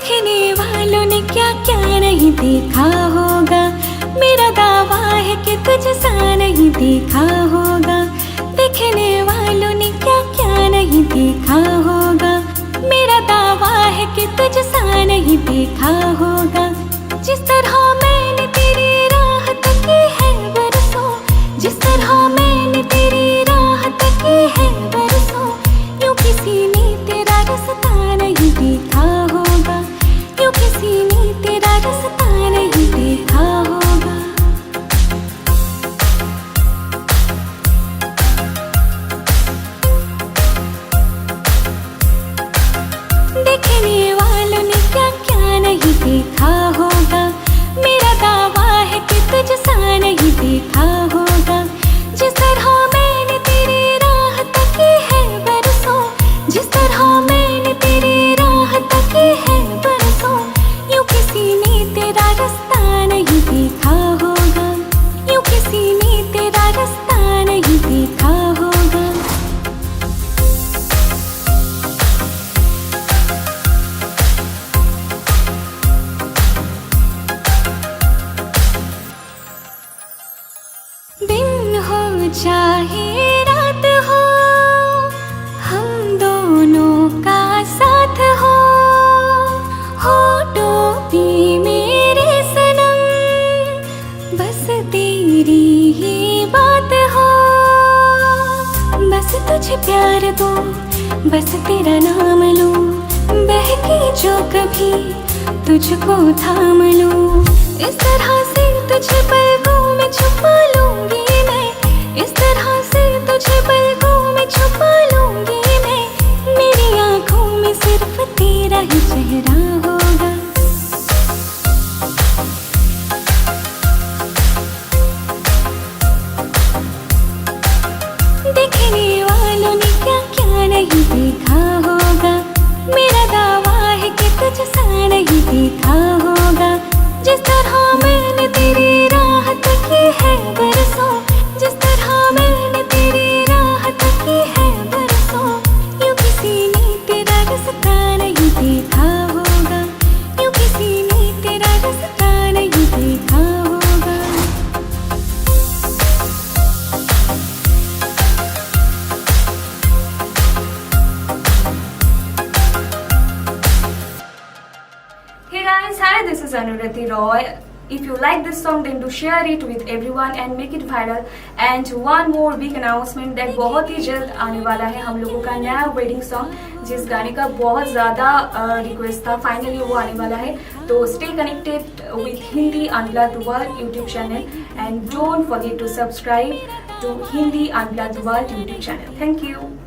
देखने वालों ने क्या क्या नहीं देखा होगा, मेरा दावा है कि तुझ सा नहीं देखा होगा। देखने वालों ने क्या क्या नहीं देखा होगा, मेरा दावा है कि तुझ सा नहीं देखा होगा। जिस तरह मैंने तेरी राह तकी है बरसों, जिस तरह मैंने तेरी राह तकी है बरसों, यूं किसी ने तेरा रास्ता नहीं देखा होगा, यूं किसी ने तेरा रास्ता नहीं देखा होगा। देखने वालों ने क्या क्या नहीं देखा होगा, मेरा दावा है कि तुझ सा नहीं देखा होगा। जिस तरह मैंने तेरी राह तकी है बरसों, जिस तरह मैंने तेरी राह तकी है बरसों, यूं किसी ने तेरा रास्ता नहीं देखा होगा, यूं किसी ने तेरा रास्ता नहीं देखा होगा। दिन हो चाहे रात हो, हम दोनों का साथ हो टोपी मेरे सनम, बस तेरी ही बात हो। बस तुझे प्यार दो, बस तेरा नाम लूं, बहके जो कभी तुझको थाम लूं। इस तरह से तुझे पलकों में छुपा लूंगी मैं, इस तरह से तुझे पलकों में छुपा लूंगी मैं। मेरी आंखों में सिर्फ तेरा ही चेहरा होगा। देखने वालों ने क्या क्या नहीं देखा होगा, मेरा दावा है कि तुझ सा नहीं देखा होगा। जिस तरह मैंने तेरी राह तकी है बरसों, जिस तरह मैंने तेरी राह तकी है बरसों, यूं किसी ने तेरा रास्ता नहीं देखा होगा, यूं किसी ने तेरा रास्ता नहीं देखा होगा। Hey guys, hi, this is Anuradhi Roy. If you like this song then do share it with everyone and make it viral. And one more big announcement that बहुत ही जल्द आने वाला है हम लोगों का नया वेडिंग सॉन्ग, जिस गाने का बहुत ज़्यादा रिक्वेस्ट था, फाइनली वो आने वाला है। तो stay connected with Hindi Unplugged World YouTube channel and don't forget to subscribe to Hindi Unplugged World YouTube channel. Thank you.